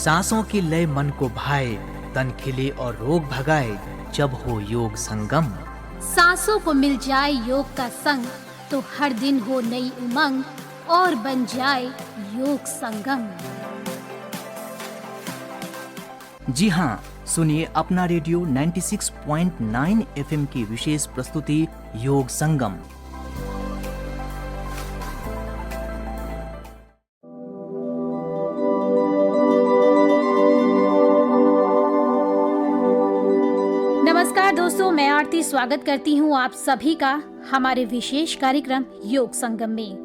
सांसों की लय मन को भाए, तन खिले और रोग भगाए, जब हो योग संगम। सांसों को मिल जाए योग का संग, तो हर दिन हो नई उमंग और बन जाए योग संगम। जी हाँ, सुनिए अपना रेडियो 96.9 एफएम की विशेष प्रस्तुति योग संगम। नमस्कार दोस्तों, मैं आरती स्वागत करती हूँ आप सभी का हमारे विशेष कार्यक्रम योग संगम में।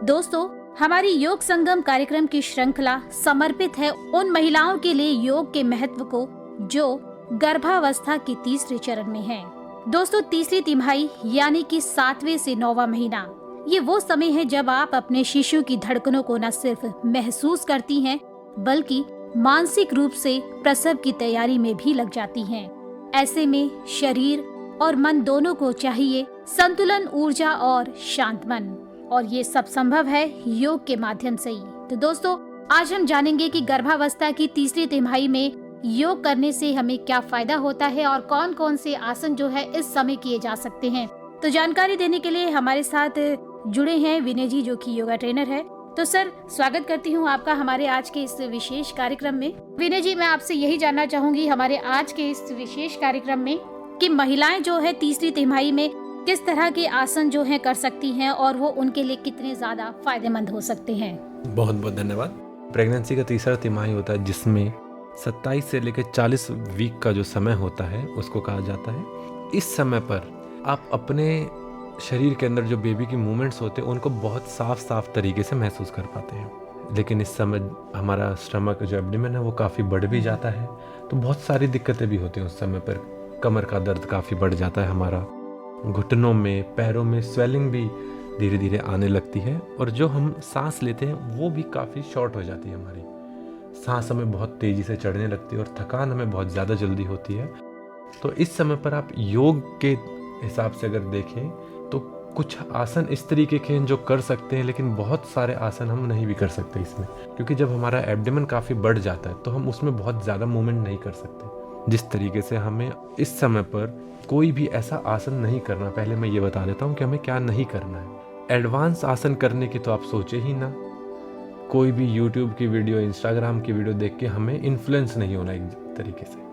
दोस्तों, हमारी योग संगम कार्यक्रम की श्रृंखला समर्पित है उन महिलाओं के लिए योग के महत्व को जो गर्भावस्था के तीसरे चरण में हैं। दोस्तों, तीसरी तिमाही यानी कि 7वें से 9वां महीना, ये वो समय है जब आप अपने शिशु की धड़कनों को न सिर्फ महसूस करती हैं बल्कि मानसिक रूप से प्रसव की तैयारी में भी लग जाती हैं। ऐसे में शरीर और मन दोनों को चाहिए संतुलन, ऊर्जा और शांत मन, और ये सब संभव है योग के माध्यम से ही। तो दोस्तों, आज हम जानेंगे कि गर्भावस्था की तीसरी तिमाही में योग करने से हमें क्या फायदा होता है और कौन कौन से आसन जो है इस समय किए जा सकते हैं। तो जानकारी देने के लिए हमारे साथ जुड़े हैं विनय जी, जो कि योगा ट्रेनर है। तो सर, स्वागत करती हूँ आपका हमारे आज के इस विशेष कार्यक्रम में। विनय जी, मैं आपसे यही जानना चाहूंगी हमारे आज के इस विशेष कार्यक्रम में कि महिलाएं जो है तीसरी तिमाही में किस तरह के आसन जो है कर सकती हैं और वो उनके लिए कितने ज्यादा फायदेमंद हो सकते हैं। बहुत बहुत धन्यवाद। प्रेगनेंसी का तीसरा तिमाही होता है जिसमें 27 से लेकर 40 वीक का जो समय होता है उसको कहा जाता है। इस समय पर आप अपने शरीर के अंदर जो बेबी की मूवमेंट्स होते हैं उनको बहुत साफ तरीके से महसूस कर पाते हैं। लेकिन इस समय हमारा स्टमक जो एब्डोमेन है वो काफ़ी बढ़ भी जाता है, तो बहुत सारी दिक्कतें भी होती हैं उस समय पर। कमर का दर्द काफ़ी बढ़ जाता है हमारा, घुटनों में, पैरों में स्वेलिंग भी धीरे धीरे आने लगती है, और जो हम सांस लेते हैं वो भी काफ़ी शॉर्ट हो जाती है हमारी। सांस हमें बहुत तेज़ी से चढ़ने लगती है और थकान हमें बहुत ज़्यादा जल्दी होती है। तो इस समय पर आप योग के हिसाब से अगर देखें तो कुछ आसन इस तरीके के हैं जो कर सकते हैं, लेकिन बहुत सारे आसन हम नहीं भी कर सकते इसमें, क्योंकि जब हमारा एब्डोमेन काफ़ी बढ़ जाता है तो हम उसमें बहुत ज़्यादा मूवमेंट नहीं कर सकते। जिस तरीके से हमें इस समय पर कोई भी ऐसा आसन नहीं करना। पहले मैं ये बता देता हूँ कि हमें क्या नहीं करना है। एडवांस आसन करने की तो आप सोचे ही ना। कोई भी यूट्यूब की वीडियो, इंस्टाग्राम की वीडियो देख के हमें इन्फ्लुएंस नहीं होना एक तरीके से।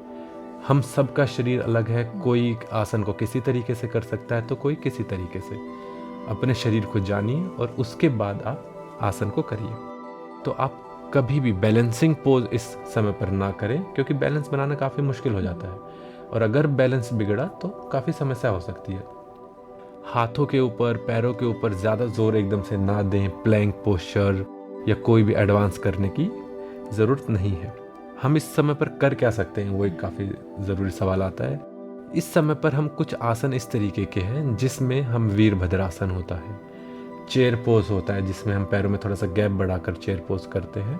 हम सबका शरीर अलग है, कोई आसन को किसी तरीके से कर सकता है तो कोई किसी तरीके से। अपने शरीर को जानिए और उसके बाद आप आसन को करिए। तो आप कभी भी बैलेंसिंग पोज इस समय पर ना करें, क्योंकि बैलेंस बनाना काफ़ी मुश्किल हो जाता है, और अगर बैलेंस बिगड़ा तो काफ़ी समस्या हो सकती है। हाथों के ऊपर, पैरों के ऊपर ज़्यादा जोर एकदम से ना दें। प्लैंक पोस्चर या कोई भी एडवांस करने की ज़रूरत नहीं है। हम इस समय पर कर क्या सकते हैं, वो एक काफ़ी ज़रूरी सवाल आता है। इस समय पर हम कुछ आसन इस तरीके के हैं जिसमें हम वीरभद्रासन होता है, चेयर पोज होता है जिसमें हम पैरों में थोड़ा सा गैप बढ़ाकर चेयर पोज करते हैं।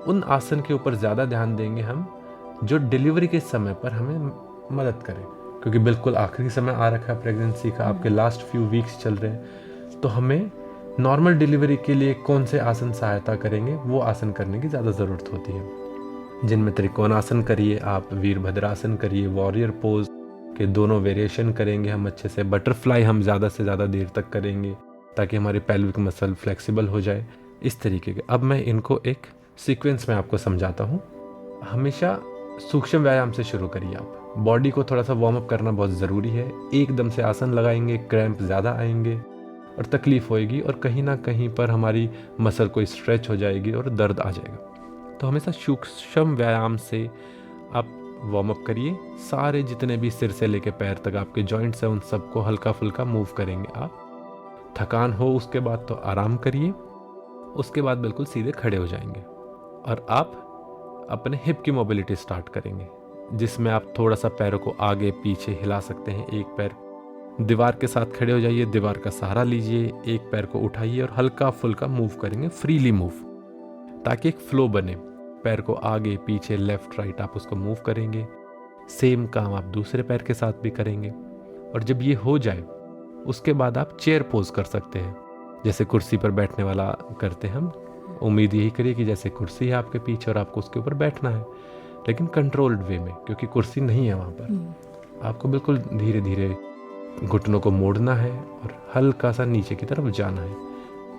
उन आसन के ऊपर ज़्यादा ध्यान देंगे हम जो डिलीवरी के समय पर हमें मदद करें, क्योंकि बिल्कुल आखिरी समय आ रखा है प्रेगनेंसी का, आपके लास्ट फ्यू वीक्स चल रहे हैं। तो हमें नॉर्मल डिलीवरी के लिए कौन से आसन सहायता करेंगे वो आसन करने की ज़्यादा ज़रूरत होती है, जिनमें त्रिकोणासन करिए, आप वीरभद्रासन करिए, वॉरियर पोज के दोनों वेरिएशन करेंगे हम अच्छे से। बटरफ्लाई हम ज़्यादा से ज़्यादा देर तक करेंगे ताकि हमारी पेल्विक मसल फ्लेक्सिबल हो जाए, इस तरीके के। अब मैं इनको एक सीक्वेंस में आपको समझाता हूँ। हमेशा सूक्ष्म व्यायाम से शुरू करिए। आप बॉडी को थोड़ा सा वार्म अप करना बहुत ज़रूरी है। एकदम से आसन लगाएंगे, क्रैम्प ज़्यादा आएंगे और तकलीफ होएगी, और कहीं ना कहीं पर हमारी मसल को स्ट्रेच हो जाएगी और दर्द आ जाएगा। तो हमेशा सूक्ष्म व्यायाम से आप वार्म अप करिए। सारे जितने भी सिर से लेके पैर तक आपके जॉइंट्स हैं उन सबको हल्का फुल्का मूव करेंगे आप। थकान हो उसके बाद तो आराम करिए, उसके बाद बिल्कुल सीधे खड़े हो जाएंगे और आप अपने हिप की मोबिलिटी स्टार्ट करेंगे, जिसमें आप थोड़ा सा पैरों को आगे पीछे हिला सकते हैं। एक पैर दीवार के साथ खड़े हो जाइए, दीवार का सहारा लीजिए, एक पैर को उठाइए और हल्का फुल्का मूव करेंगे, फ्रीली मूव, ताकि एक फ्लो बने। पैर को आगे पीछे, लेफ्ट राइट आप उसको मूव करेंगे। सेम काम आप दूसरे पैर के साथ भी करेंगे। और जब ये हो जाए उसके बाद आप चेयर पोज कर सकते हैं, जैसे कुर्सी पर बैठने वाला करते हैं हम, उम्मीद यही करिए कि जैसे कुर्सी है आपके पीछे और आपको उसके ऊपर बैठना है, लेकिन कंट्रोल्ड वे में, क्योंकि कुर्सी नहीं है वहाँ पर। आपको बिल्कुल धीरे धीरे घुटनों को मोड़ना है और हल्का सा नीचे की तरफ जाना है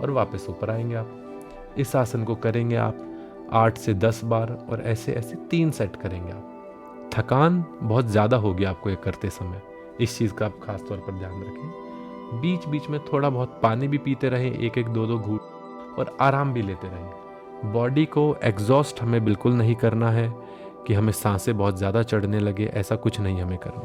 और वापस ऊपर आएंगे आप। इस आसन को करेंगे आप 8 से 10 बार और ऐसे ऐसे 3 सेट करेंगे आप। थकान बहुत ज़्यादा होगी आपको ये करते समय, इस चीज़ का आप खास तौर पर ध्यान रखें। बीच बीच में थोड़ा बहुत पानी भी पीते रहें, 1-1 2-2 घूंट, और आराम भी लेते रहें। बॉडी को एग्जॉस्ट हमें बिल्कुल नहीं करना है कि हमें सांसें बहुत ज़्यादा चढ़ने लगे, ऐसा कुछ नहीं हमें करना,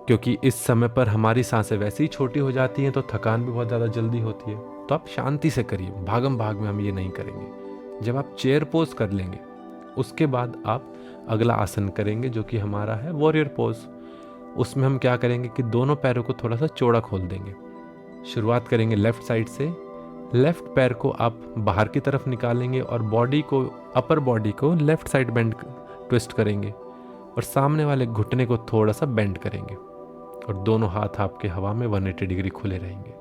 क्योंकि इस समय पर हमारी सांसें वैसे ही छोटी हो जाती हैं तो थकान भी बहुत ज़्यादा जल्दी होती है। तो आप शांति से करिए, भागम भाग में हम ये नहीं करेंगे। जब आप चेयर पोज कर लेंगे उसके बाद आप अगला आसन करेंगे जो कि हमारा है वॉरियर पोज। उसमें हम क्या करेंगे कि दोनों पैरों को थोड़ा सा चौड़ा खोल देंगे। शुरुआत करेंगे लेफ्ट साइड से। लेफ्ट पैर को आप बाहर की तरफ निकालेंगे और बॉडी को, अपर बॉडी को लेफ्ट साइड बेंड ट्विस्ट करेंगे और सामने वाले घुटने को थोड़ा सा बेंड करेंगे और दोनों हाथ आपके हवा में 180 डिग्री खुले रहेंगे।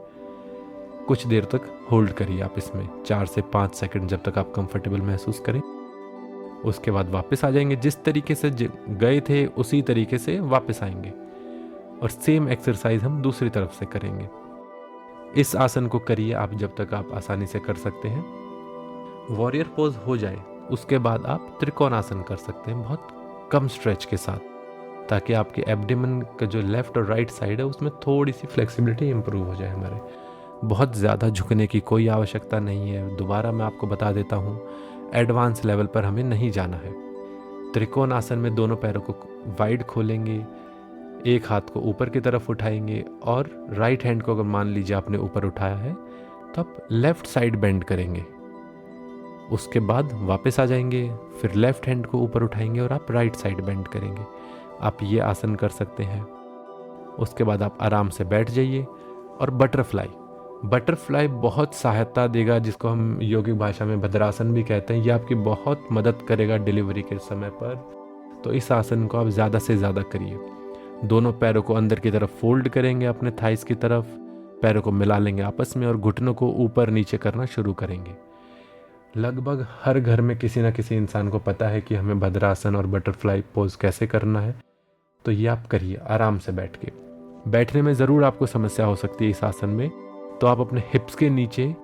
कुछ देर तक होल्ड करिए आप इसमें, 4 से 5 सेकंड, जब तक आप कंफर्टेबल महसूस करें। उसके बाद वापस आ जाएंगे, जिस तरीके से गए थे उसी तरीके से वापस आएंगे और सेम एक्सरसाइज हम दूसरी तरफ से करेंगे। इस आसन को करिए आप जब तक आप आसानी से कर सकते हैं। वॉरियर पोज हो जाए उसके बाद आप त्रिकोण आसन कर सकते हैं बहुत कम स्ट्रेच के साथ, ताकि आपके एब्डोमेन का जो लेफ्ट और राइट साइड है उसमें थोड़ी सी फ्लेक्सिबिलिटी इंप्रूव हो जाए हमारे। बहुत ज़्यादा झुकने की कोई आवश्यकता नहीं है। दोबारा मैं आपको बता देता हूँ, एडवांस लेवल पर हमें नहीं जाना है। त्रिकोण आसन में दोनों पैरों को वाइड खोलेंगे, एक हाथ को ऊपर की तरफ उठाएंगे और राइट हैंड को अगर मान लीजिए आपने ऊपर उठाया है तो आप लेफ्ट साइड बेंड करेंगे। उसके बाद वापस आ जाएंगे, फिर लेफ्ट हैंड को ऊपर उठाएंगे और आप राइट साइड बेंड करेंगे। आप ये आसन कर सकते हैं। उसके बाद आप आराम से बैठ जाइए और बटरफ्लाई बहुत सहायता देगा, जिसको हम योगिक भाषा में भद्रासन भी कहते हैं। ये आपकी बहुत मदद करेगा डिलीवरी के समय पर। तो इस आसन को आप ज़्यादा से ज़्यादा करिए। दोनों पैरों को अंदर की तरफ फोल्ड करेंगे अपने थाइस की तरफ, पैरों को मिला लेंगे आपस में और घुटनों को ऊपर नीचे करना शुरू करेंगे। लगभग हर घर में किसी न किसी इंसान को पता है कि हमें भद्रासन और बटरफ्लाई पोज कैसे करना है। तो ये आप करिए आराम से बैठ के। बैठने में ज़रूर आपको समस्या हो सकती है इस आसन में, तो आप अपने हिप्स के नीचे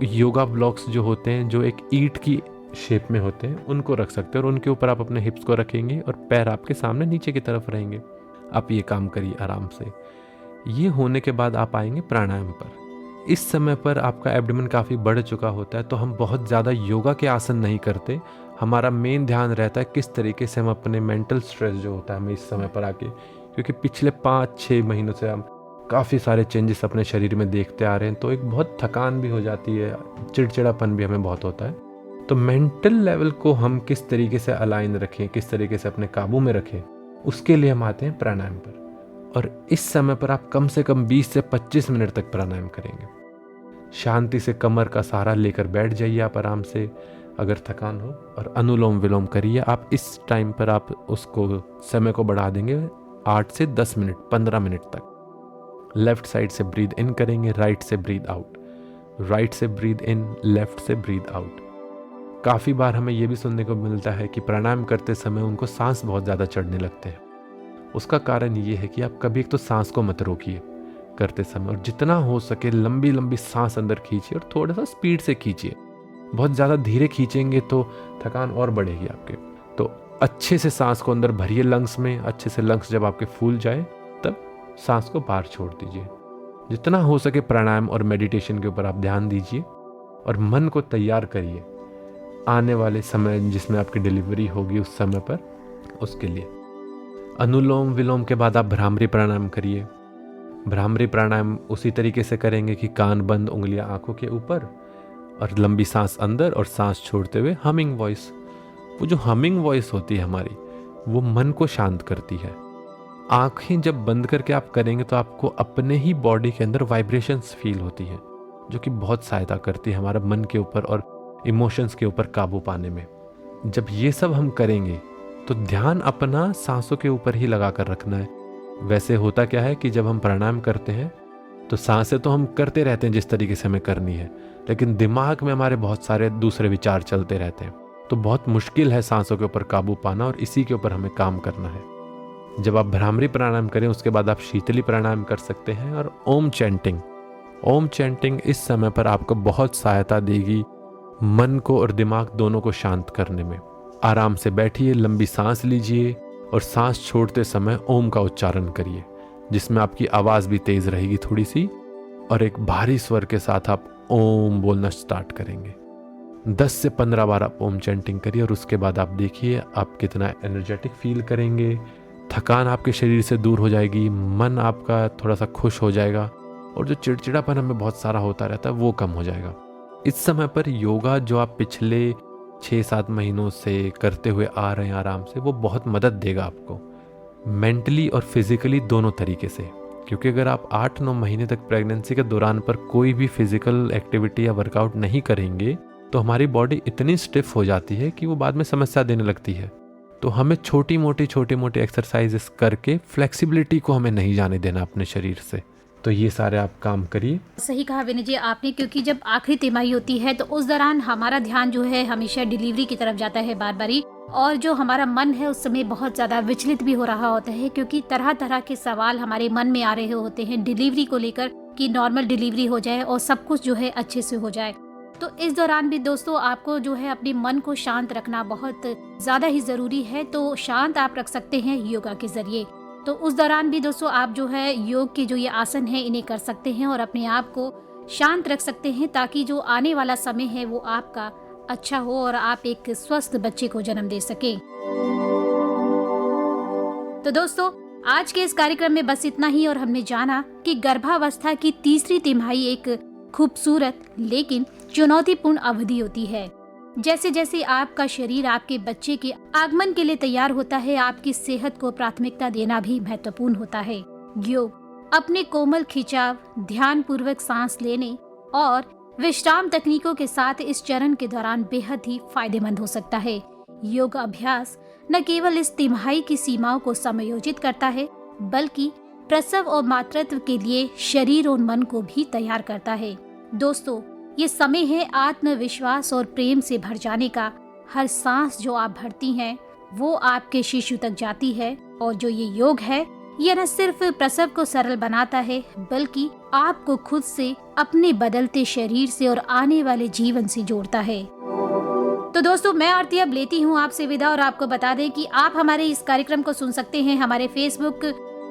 योगा ब्लॉक्स जो होते हैं, जो एक ईंट की शेप में होते हैं, उनको रख सकते हैं और उनके ऊपर आप अपने हिप्स को रखेंगे और पैर आपके सामने नीचे की तरफ रहेंगे। आप ये काम करिए आराम से। ये होने के बाद आप आएंगे प्राणायाम पर। इस समय पर आपका एब्डोमेन काफ़ी बढ़ चुका होता है, तो हम बहुत ज़्यादा योगा के आसन नहीं करते। हमारा मेन ध्यान रहता है किस तरीके से हम अपने मेंटल स्ट्रेस जो होता है हमें इस समय पर आके, क्योंकि पिछले 5-6 महीनों से हम काफ़ी सारे चेंजेस अपने शरीर में देखते आ रहे हैं, तो एक बहुत थकान भी हो जाती है, चिड़चिड़ापन भी हमें बहुत होता है। तो मेंटल लेवल को हम किस तरीके से अलाइन रखें, किस तरीके से अपने काबू में रखें, उसके लिए हम आते हैं प्राणायाम पर। और इस समय पर आप कम से कम 20 से 25 मिनट तक प्राणायाम करेंगे। शांति से कमर का सहारा लेकर बैठ जाइए आप आराम से अगर थकान हो, और अनुलोम विलोम करिए आप। इस टाइम पर आप उसको समय को बढ़ा देंगे 8 से 10 मिनट, 15 मिनट तक। लेफ्ट साइड से ब्रीद इन करेंगे, राइट से ब्रीद आउट, राइट से ब्रीद इन, लेफ्ट से ब्रीद आउट। काफ़ी बार हमें यह भी सुनने को मिलता है कि प्राणायाम करते समय उनको सांस बहुत ज़्यादा चढ़ने लगते हैं। उसका कारण ये है कि आप कभी एक तो सांस को मत रोकिए करते समय, और जितना हो सके लंबी लंबी सांस अंदर खींचिए और थोड़ा सा स्पीड से खींचिए। बहुत ज़्यादा धीरे खींचेंगे तो थकान और बढ़ेगी आपके। तो अच्छे से सांस को अंदर भरिए लंग्स में, अच्छे से लंग्स जब आपके फूल जाए तब सांस को बाहर छोड़ दीजिए। जितना हो सके प्राणायाम और मेडिटेशन के ऊपर आप ध्यान दीजिए और मन को तैयार करिए आने वाले समय जिसमें आपकी डिलीवरी होगी उस समय पर, उसके लिए। अनुलोम विलोम के बाद आप भ्रामरी प्राणायाम करिए। भ्रामरी प्राणायाम उसी तरीके से करेंगे कि कान बंद, उंगलियां आंखों के ऊपर और लंबी सांस अंदर और सांस छोड़ते हुए हमिंग वॉइस। वो जो हमिंग वॉइस होती है हमारी, वो मन को शांत करती है। आंखें जब बंद करके आप करेंगे तो आपको अपने ही बॉडी के अंदर वाइब्रेशंस फील होती है, जो कि बहुत सहायता करती है हमारा मन के ऊपर और इमोशंस के ऊपर काबू पाने में। जब ये सब हम करेंगे तो ध्यान अपना सांसों के ऊपर ही लगा कर रखना है। वैसे होता क्या है कि जब हम प्राणायाम करते हैं तो सांसें तो हम करते रहते हैं जिस तरीके से हमें करनी है, लेकिन दिमाग में हमारे बहुत सारे दूसरे विचार चलते रहते हैं। तो बहुत मुश्किल है सांसों के ऊपर काबू पाना, और इसी के ऊपर हमें काम करना है। जब आप भ्रामरी प्राणायाम करें उसके बाद आप शीतली प्राणायाम कर सकते हैं। और ओम चैंटिंग इस समय पर आपको बहुत सहायता देगी मन को और दिमाग दोनों को शांत करने में। आराम से बैठिए, लंबी सांस लीजिए और सांस छोड़ते समय ओम का उच्चारण करिए, जिसमें आपकी आवाज़ भी तेज़ रहेगी थोड़ी सी, और एक भारी स्वर के साथ आप ओम बोलना स्टार्ट करेंगे। 10 से 15 बार आप ओम चैंटिंग करिए और उसके बाद आप देखिए आप कितना एनर्जेटिक फील करेंगे। थकान आपके शरीर से दूर हो जाएगी, मन आपका थोड़ा सा खुश हो जाएगा, और जो चिड़चिड़ापन हमें बहुत सारा होता रहता है वो कम हो जाएगा। इस समय पर योगा जो आप पिछले 6-7 महीनों से करते हुए आ रहे हैं आराम से, वो बहुत मदद देगा आपको मेंटली और फिजिकली दोनों तरीके से। क्योंकि अगर आप 8-9 महीने तक प्रेगनेंसी के दौरान पर कोई भी फिजिकल एक्टिविटी या वर्कआउट नहीं करेंगे तो हमारी बॉडी इतनी स्टिफ हो जाती है कि वो बाद में समस्या देने लगती है। तो हमें छोटी मोटी एक्सरसाइजेस करके फ्लेक्सिबिलिटी को हमें नहीं जाने देना अपने शरीर से। तो ये सारे आप काम करिए। सही कहा विनय जी आपने, क्योंकि जब आखिरी तिमाही होती है तो उस दौरान हमारा ध्यान जो है हमेशा डिलीवरी की तरफ जाता है बार बारी, और जो हमारा मन है उस समय बहुत ज्यादा विचलित भी हो रहा होता है, क्योंकि तरह तरह के सवाल हमारे मन में आ रहे होते हैं डिलीवरी को लेकर, कि नॉर्मल डिलीवरी हो जाए और सब कुछ जो है अच्छे से हो जाए। तो इस दौरान भी दोस्तों आपको जो है अपने मन को शांत रखना बहुत ज्यादा ही जरूरी है। तो शांत आप रख सकते हैं योगा के जरिए। तो उस दौरान भी दोस्तों आप जो है योग के जो ये आसन है इन्हें कर सकते हैं और अपने आप को शांत रख सकते हैं, ताकि जो आने वाला समय है वो आपका अच्छा हो और आप एक स्वस्थ बच्चे को जन्म दे सके। तो दोस्तों आज के इस कार्यक्रम में बस इतना ही, और हमने जाना कि गर्भावस्था की तीसरी तिमाही एक खूबसूरत लेकिन चुनौतीपूर्ण अवधि होती है। जैसे जैसे आपका शरीर आपके बच्चे के आगमन के लिए तैयार होता है, आपकी सेहत को प्राथमिकता देना भी महत्वपूर्ण होता है। योग अपने कोमल खिंचाव, ध्यान पूर्वक सांस लेने और विश्राम तकनीकों के साथ इस चरण के दौरान बेहद ही फायदेमंद हो सकता है। योग अभ्यास न केवल इस तिमाही की सीमाओं को समायोजित करता है, बल्कि प्रसव और मातृत्व के लिए शरीर और मन को भी तैयार करता है। दोस्तों ये समय है आत्मविश्वास और प्रेम से भर जाने का। हर सांस जो आप भरती हैं वो आपके शिशु तक जाती है, और जो ये योग है ये न सिर्फ प्रसव को सरल बनाता है, बल्कि आपको खुद से, अपने बदलते शरीर से और आने वाले जीवन से जोड़ता है। तो दोस्तों मैं आरती अब लेती हूँ आपसे विदा, और आपको बता दें कि आप हमारे इस कार्यक्रम को सुन सकते हैं हमारे फेसबुक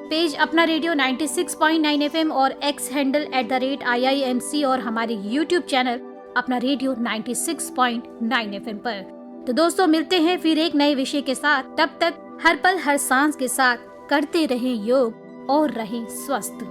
पेज अपना रेडियो 96.9 FM और एक्स हैंडल @IIMC और हमारे यूट्यूब चैनल अपना रेडियो 96.9 FM पर। तो दोस्तों मिलते हैं फिर एक नए विषय के साथ। तब तक हर पल हर सांस के साथ करते रहें योग और रहें स्वस्थ।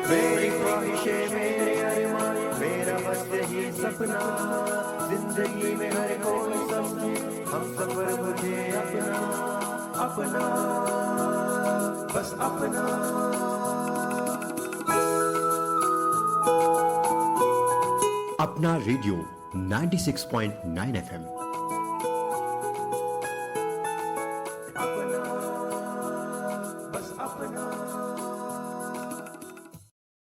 मेरी ख्वाहिशें, मेरे अरमान, मेरा बस यही सपना, जिंदगी में हर कोई समझे हम सफर मुझे अपना, अपना बस अपना। अपना रेडियो 96.9 FM